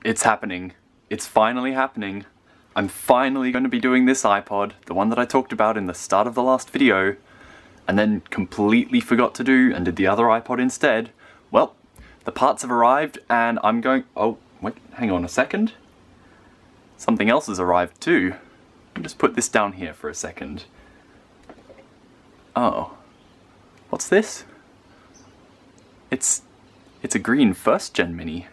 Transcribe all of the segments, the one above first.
It's happening. It's finally happening. I'm finally going to be doing this iPod, the one that I talked about in the start of the last video, and then completely forgot to do and did the other iPod instead. Well, the parts have arrived and I'm going... Oh, wait, hang on a second. Something else has arrived too. Let me just put this down here for a second. Oh. What's this? It's a green first gen mini.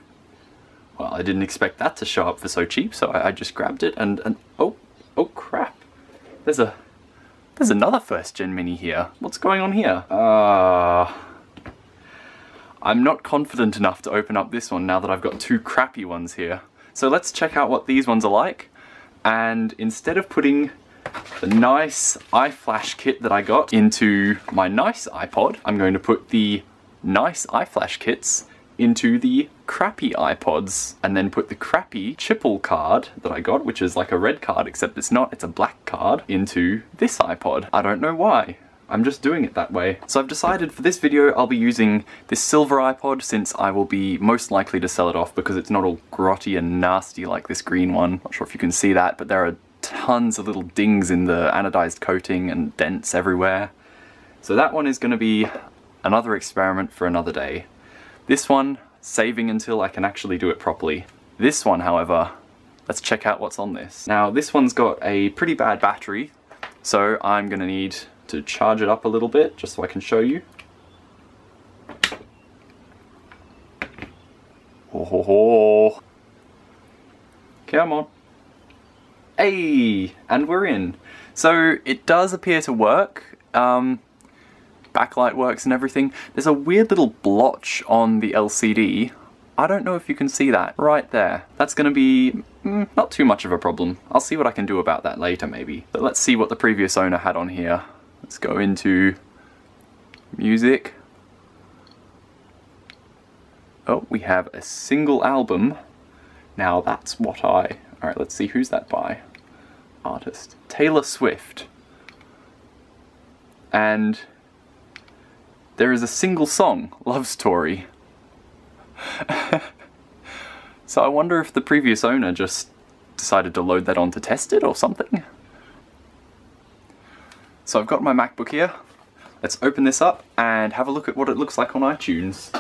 Well, I didn't expect that to show up for so cheap, so I just grabbed it and oh crap. There's another first gen mini here. What's going on here? I'm not confident enough to open up this one now that I've got two crappy ones here. So let's check out what these ones are like. And instead of putting the nice iFlash kit that I got into my nice iPod, I'm going to put the nice iFlash kits into the crappy iPods, and then put the crappy Chipple card that I got, which is like a red card except it's not, it's a black card, into this iPod. I don't know why. I'm just doing it that way. So I've decided for this video I'll be using this silver iPod, since I will be most likely to sell it off because it's not all grotty and nasty like this green one. Not sure if you can see that, but there are tons of little dings in the anodized coating and dents everywhere. So that one is going to be another experiment for another day. This one, saving until I can actually do it properly. This one, however, let's check out what's on this. Now, this one's got a pretty bad battery, so I'm going to need to charge it up a little bit just so I can show you. Ho ho ho! Come on. Hey! And we're in. So it does appear to work. Backlight works and everything. There's a weird little blotch on the LCD. I don't know if you can see that right there. That's going to be not too much of a problem. I'll see what I can do about that later maybe. But let's see what the previous owner had on here. Let's go into music. Oh, we have a single album. Now that's what Alright, let's see who's that by. Artist. Taylor Swift. And there is a single song, Love Story. So I wonder if the previous owner just decided to load that on to test it or something. So I've got my MacBook here. Let's open this up and have a look at what it looks like on iTunes.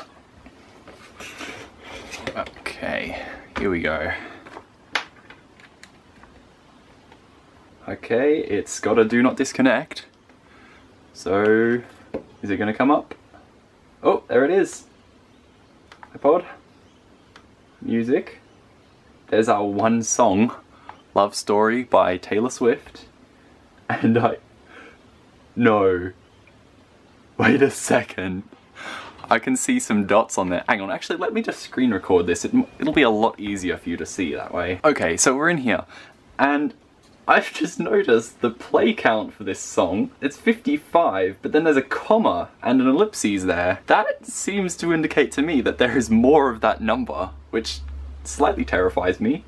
Okay, here we go. Okay, it's got a do not disconnect. So, is it going to come up? Oh, there it is. iPod. Music. There's our one song, Love Story by Taylor Swift. And no. Wait a second. I can see some dots on there. Hang on, actually let me just screen record this. It'll be a lot easier for you to see that way. Okay, so we're in here. And I've just noticed the play count for this song. It's 55, but then there's a comma and an ellipses there. That seems to indicate to me that there is more of that number, which slightly terrifies me.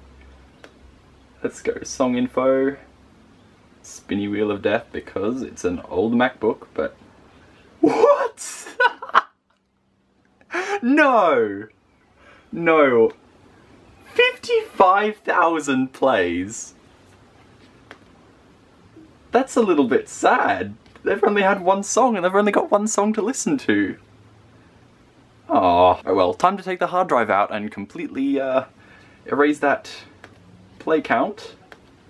Let's go song info, spinny wheel of death, because it's an old MacBook, but... What? No! No. 55,000 plays. That's a little bit sad. They've only had one song and they've only got one song to listen to. Oh well, time to take the hard drive out and completely erase that play count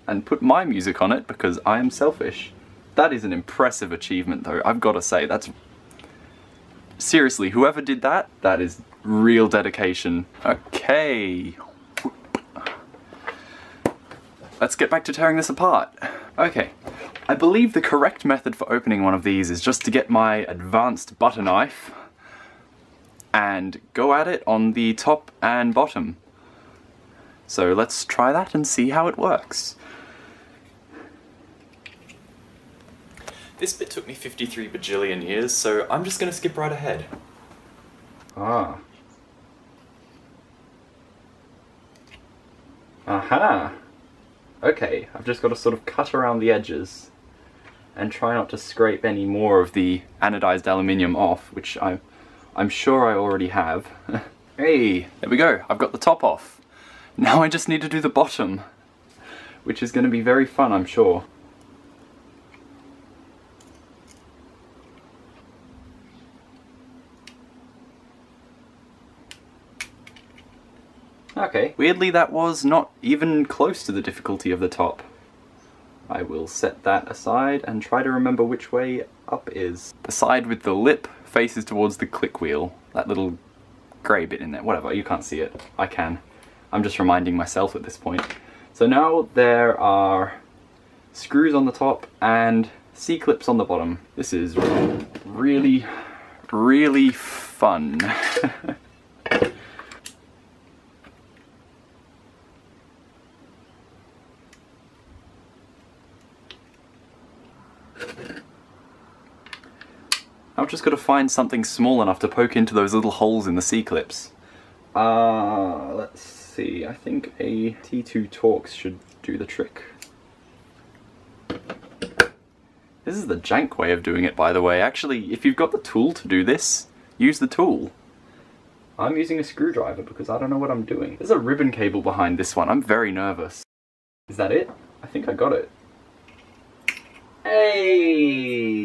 and put my music on it because I am selfish. That is an impressive achievement though, I've got to say. That's... Seriously, whoever did that, that is real dedication. Okay. Let's get back to tearing this apart. Okay, I believe the correct method for opening one of these is just to get my advanced butter knife and go at it on the top and bottom. So let's try that and see how it works. This bit took me 53 bajillion years, so I'm just gonna skip right ahead. Ah. Aha! Okay, I've just got to sort of cut around the edges and try not to scrape any more of the anodized aluminium off, which I'm sure I already have. Hey, there we go, I've got the top off. Now I just need to do the bottom, which is going to be very fun, I'm sure. Okay, weirdly that was not even close to the difficulty of the top. I will set that aside and try to remember which way up is. The side with the lip faces towards the click wheel. That little grey bit in there. Whatever, you can't see it. I can. I'm just reminding myself at this point. So now there are screws on the top and C-clips on the bottom. This is really, really fun. I've just got to find something small enough to poke into those little holes in the C-clips. Let's see, I think a T2 Torx should do the trick. This is the jank way of doing it, by the way. Actually, if you've got the tool to do this, use the tool. I'm using a screwdriver because I don't know what I'm doing. There's a ribbon cable behind this one. I'm very nervous. Is that it? I think I got it. Hey!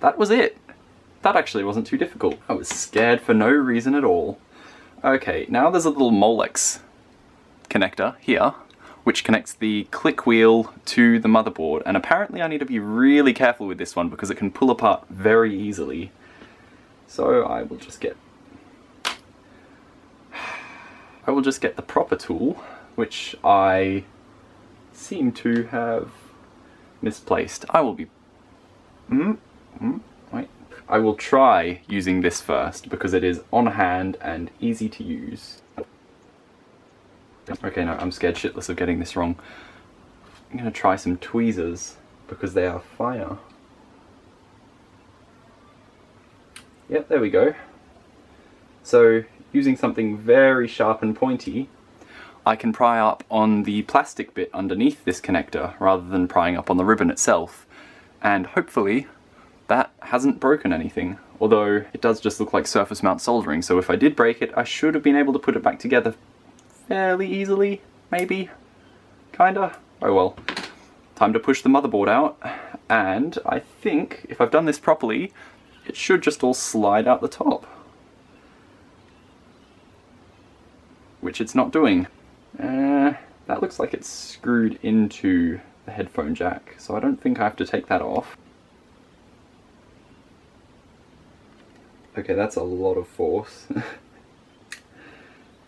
That was it. That actually wasn't too difficult. I was scared for no reason at all. Okay, now there's a little Molex connector here, which connects the click wheel to the motherboard, and apparently I need to be really careful with this one because it can pull apart very easily. So I will just get the proper tool, which I seem to have misplaced. I will be... wait. I will try using this first because it is on hand and easy to use. Okay, no, I'm scared shitless of getting this wrong. I'm gonna try some tweezers because they are fire. Yep, there we go. So, using something very sharp and pointy, I can pry up on the plastic bit underneath this connector rather than prying up on the ribbon itself. And hopefully that hasn't broken anything. Although it does just look like surface mount soldering, so if I did break it, I should have been able to put it back together fairly easily, maybe? Kinda? Oh well. Time to push the motherboard out, and I think if I've done this properly, it should just all slide out the top. Which it's not doing. That looks like it's screwed into the headphone jack, so I don't think I have to take that off. Okay, that's a lot of force.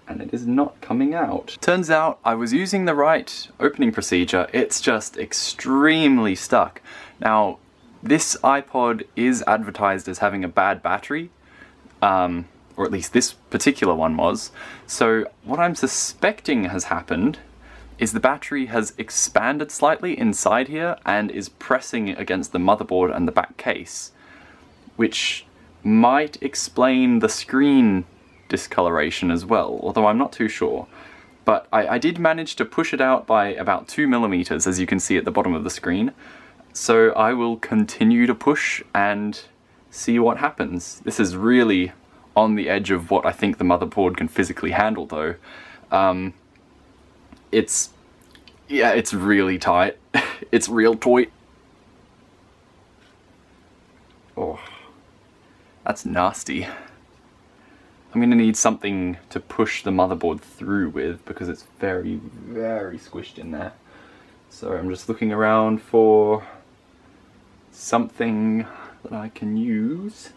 And it is not coming out. Turns out I was using the right opening procedure, it's just extremely stuck. Now, this iPod is advertised as having a bad battery, or at least this particular one was. So what I'm suspecting has happened is the battery has expanded slightly inside here and is pressing against the motherboard and the back case, which might explain the screen discoloration as well, although I'm not too sure. But I did manage to push it out by about 2mm, as you can see at the bottom of the screen. So I will continue to push and see what happens. This is really on the edge of what I think the motherboard can physically handle though. It's really tight. It's real tight. Oh, that's nasty. I'm gonna need something to push the motherboard through with because it's very, very squished in there. So I'm just looking around for something that I can use.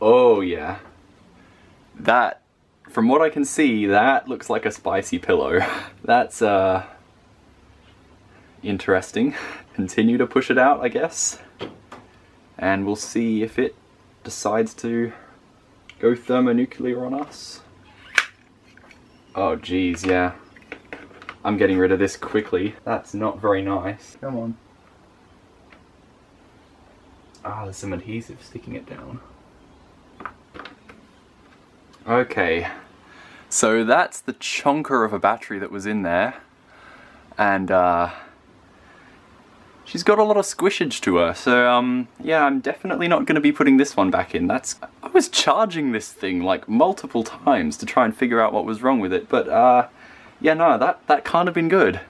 Oh yeah, that, from what I can see, that looks like a spicy pillow. That's interesting. Continue to push it out, I guess, and we'll see if it decides to go thermonuclear on us. Oh geez, yeah. I'm getting rid of this quickly. That's not very nice. Come on. Ah, there's some adhesive sticking it down. Okay, So that's the chonker of a battery that was in there, and she's got a lot of squishage to her, so yeah, I'm definitely not going to be putting this one back in. I was charging this thing like multiple times to try and figure out what was wrong with it, but yeah, no, that can't have been good.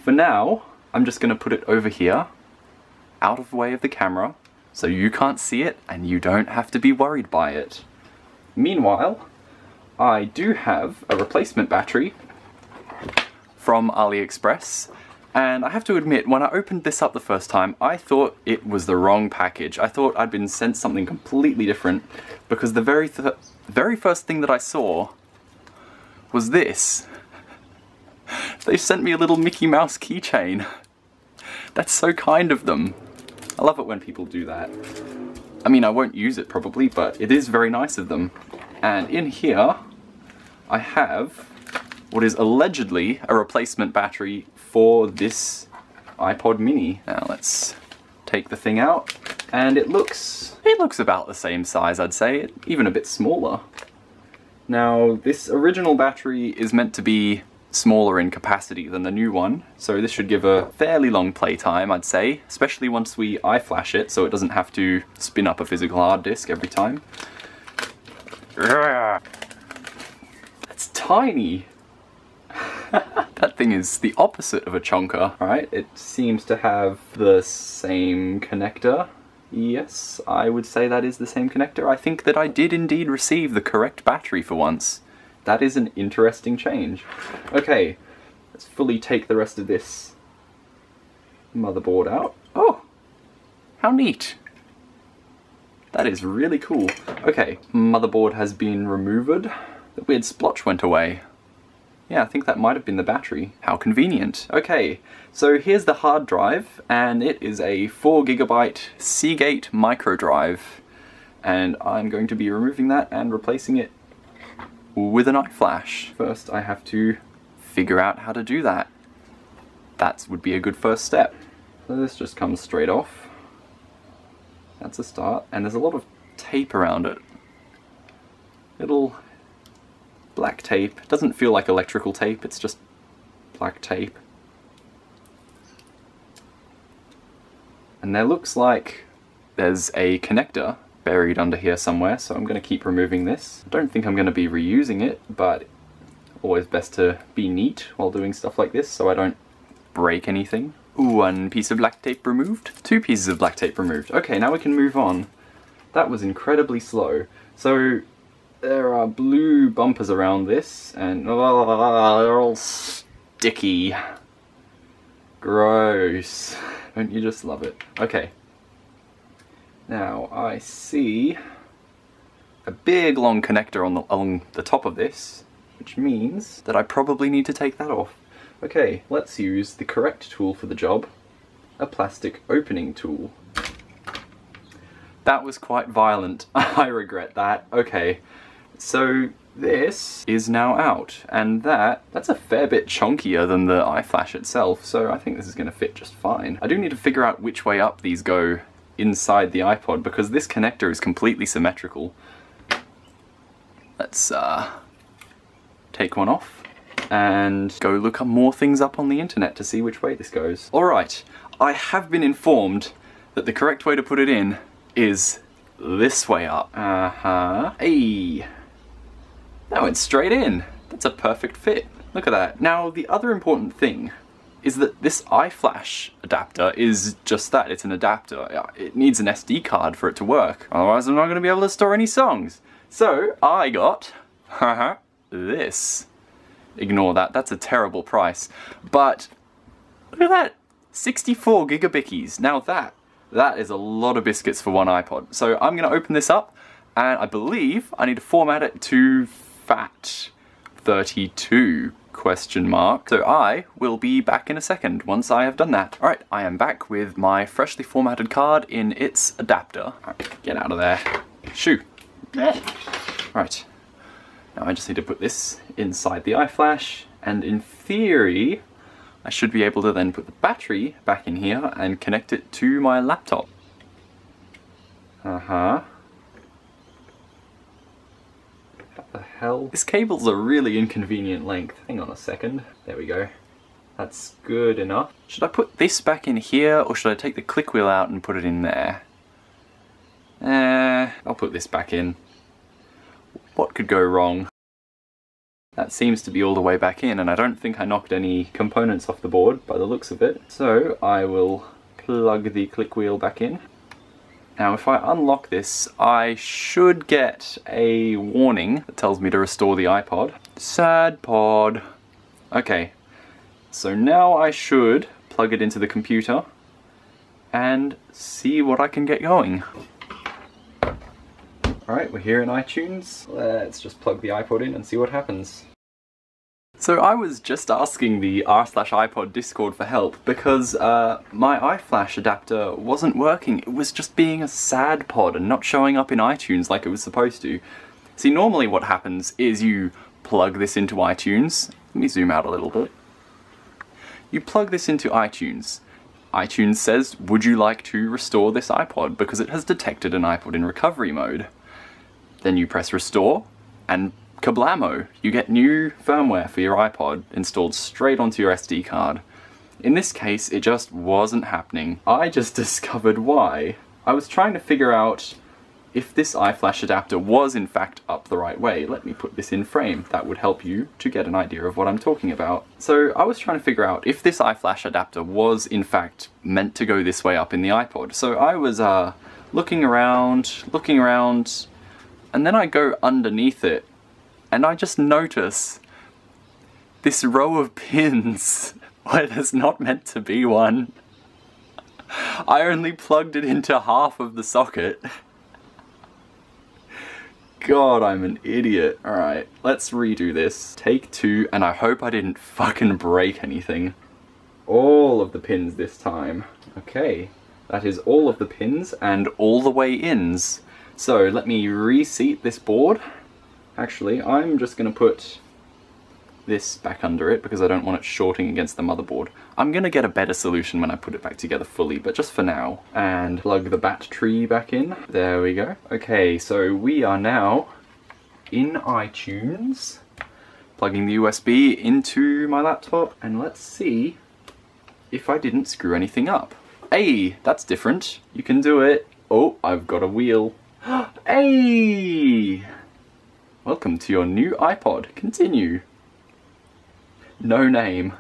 For now, I'm just going to put it over here, out of the way of the camera, so you can't see it and you don't have to be worried by it. Meanwhile, I do have a replacement battery from AliExpress, and I have to admit, when I opened this up the first time, I thought it was the wrong package. I thought I'd been sent something completely different, because the very first thing that I saw was this. They sent me a little Mickey Mouse keychain. That's so kind of them. I love it when people do that. I mean, I won't use it probably, but it is very nice of them. And in here, I have what is allegedly a replacement battery for this iPod mini. Now let's take the thing out, and it looks about the same size, I'd say, even a bit smaller. Now, this original battery is meant to be smaller in capacity than the new one, so this should give a fairly long playtime, I'd say, especially once we iFlash it, so it doesn't have to spin up a physical hard disk every time. That's tiny! That thing is the opposite of a chonker, right? It seems to have the same connector. Yes, I would say that is the same connector. I think that I did indeed receive the correct battery for once. That is an interesting change. Okay, let's fully take the rest of this motherboard out. Oh, how neat. That is really cool. Okay, motherboard has been removed. The weird splotch went away. Yeah, I think that might have been the battery. How convenient. Okay, so here's the hard drive, and it is a 4GB Seagate Microdrive. And I'm going to be removing that and replacing it with an iFlash. First, I have to figure out how to do that. That would be a good first step. So this just comes straight off. That's a start, and there's a lot of tape around it. Little black tape. It doesn't feel like electrical tape, it's just black tape. And there looks like there's a connector buried under here somewhere, so I'm going to keep removing this. I don't think I'm going to be reusing it, but always best to be neat while doing stuff like this so I don't break anything. One piece of black tape removed. 2 pieces of black tape removed. Okay, now we can move on. That was incredibly slow. So there are blue bumpers around this, and they're all sticky. Gross. Don't you just love it? Okay. Now I see a big long connector along the top of this, which means that I probably need to take that off. Okay, let's use the correct tool for the job, a plastic opening tool. That was quite violent. I regret that. Okay, so this is now out, and that's a fair bit chunkier than the iFlash itself, so I think this is going to fit just fine. I do need to figure out which way up these go inside the iPod, because this connector is completely symmetrical. Let's take one off and go look up more things up on the internet to see which way this goes. Alright, I have been informed that the correct way to put it in is this way up. Hey! That went straight in! That's a perfect fit. Look at that. Now, the other important thing is that this iFlash adapter is just that, it's an adapter. It needs an SD card for it to work, otherwise I'm not going to be able to store any songs. So, I got this. Ignore that, that's a terrible price. But, look at that! 64 gigabickies. Now that is a lot of biscuits for one iPod. So I'm going to open this up, and I believe I need to format it to FAT32 ? So I will be back in a second once I have done that. Alright, I am back with my freshly formatted card in its adapter. Alright, get out of there. Shoo! Right. Now I just need to put this inside the iFlash, and in theory I should be able to then put the battery back in here and connect it to my laptop. the hell? This cable's a really inconvenient length. Hang on a second. There we go. That's good enough. Should I put this back in here, or should I take the click wheel out and put it in there? I'll put this back in. What could go wrong? That seems to be all the way back in, and I don't think I knocked any components off the board by the looks of it. So I will plug the click wheel back in. Now if I unlock this, I should get a warning that tells me to restore the iPod. Sad pod. Okay, so now I should plug it into the computer and see what I can get going. Alright, we're here in iTunes. Let's just plug the iPod in and see what happens. So I was just asking the r/iPod Discord for help because my iFlash adapter wasn't working. It was just being a sad pod and not showing up in iTunes like it was supposed to. See, normally what happens is you plug this into iTunes. Let me zoom out a little bit. You plug this into iTunes. iTunes says, would you like to restore this iPod because it has detected an iPod in recovery mode. Then you press restore, and kablamo! You get new firmware for your iPod installed straight onto your SD card. In this case, it just wasn't happening. I just discovered why. I was trying to figure out if this iFlash adapter was in fact up the right way. Let me put this in frame. That would help you to get an idea of what I'm talking about. So I was trying to figure out if this iFlash adapter was in fact meant to go this way up in the iPod. So I was looking around, and then I go underneath it, and I just notice this row of pins where there's not meant to be one. I only plugged it into half of the socket. God, I'm an idiot. Alright, let's redo this. Take 2, and I hope I didn't fucking break anything. All of the pins this time. Okay, that is all of the pins and all the way ins. So let me reseat this board. Actually, I'm just going to put this back under it because I don't want it shorting against the motherboard. I'm going to get a better solution when I put it back together fully, but just for now. And plug the battery back in. There we go. Okay, so we are now in iTunes. Plugging the USB into my laptop, and let's see if I didn't screw anything up. Hey, that's different. You can do it. Oh, I've got a wheel. Hey! Welcome to your new iPod. Continue. No name.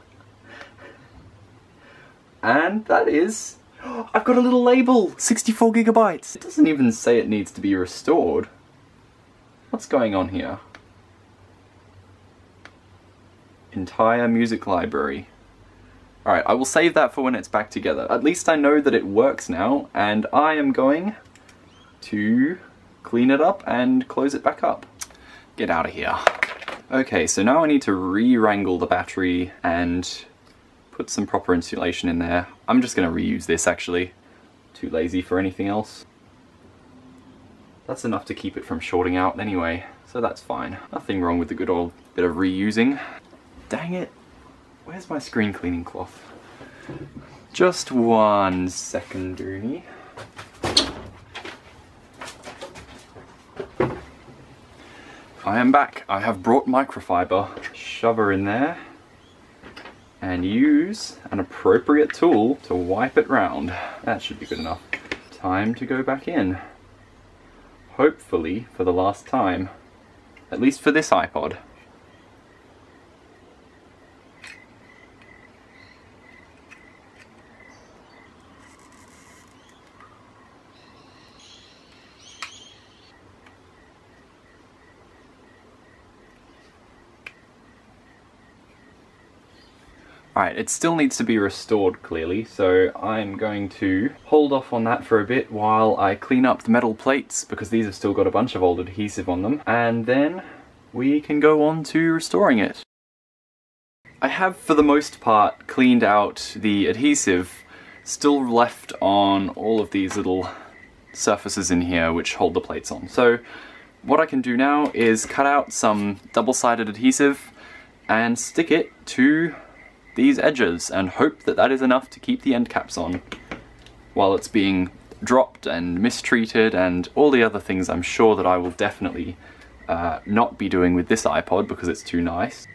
And that is... I've got a little label! 64 gigabytes! It doesn't even say it needs to be restored. What's going on here? Entire music library. Alright, I will save that for when it's back together. At least I know that it works now, and I am going to clean it up and close it back up. Get out of here. Okay, so now I need to re-wrangle the battery and put some proper insulation in there. I'm just going to reuse this actually. Too lazy for anything else. That's enough to keep it from shorting out anyway, so that's fine. Nothing wrong with the good old bit of reusing. Dang it. Where's my screen cleaning cloth? Just 1 second, Dooney. I am back. I have brought microfiber. Shove her in there and use an appropriate tool to wipe it round. That should be good enough. Time to go back in. Hopefully for the last time. At least for this iPod. Alright, it still needs to be restored clearly, so I'm going to hold off on that for a bit while I clean up the metal plates, because these have still got a bunch of old adhesive on them, and then we can go on to restoring it. I have, for the most part, cleaned out the adhesive still left on all of these little surfaces in here which hold the plates on. So what I can do now is cut out some double-sided adhesive and stick it to these edges and hope that that is enough to keep the end caps on while it's being dropped and mistreated and all the other things I'm sure that I will definitely not be doing with this iPod because it's too nice.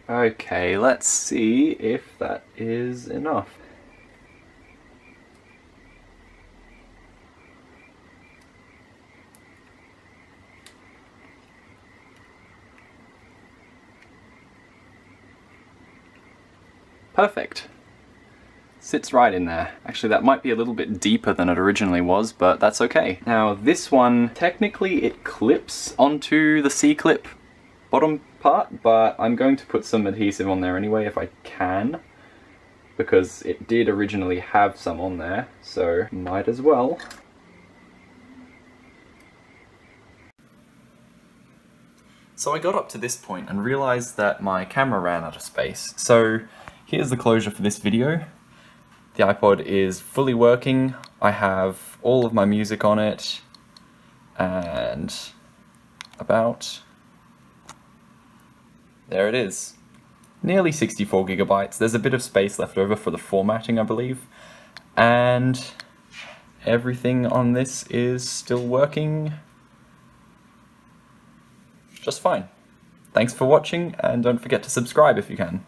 Okay, let's see if that is enough. Perfect. Sits right in there. Actually, that might be a little bit deeper than it originally was, but that's okay. Now this one, technically it clips onto the C-clip bottom part, but I'm going to put some adhesive on there anyway if I can, because it did originally have some on there, so might as well. So I got up to this point and realized that my camera ran out of space. So here's the closure for this video. The iPod is fully working. I have all of my music on it, and there it is. Nearly 64 gigabytes. There's a bit of space left over for the formatting, I believe. And everything on this is still working just fine. Thanks for watching, and don't forget to subscribe if you can.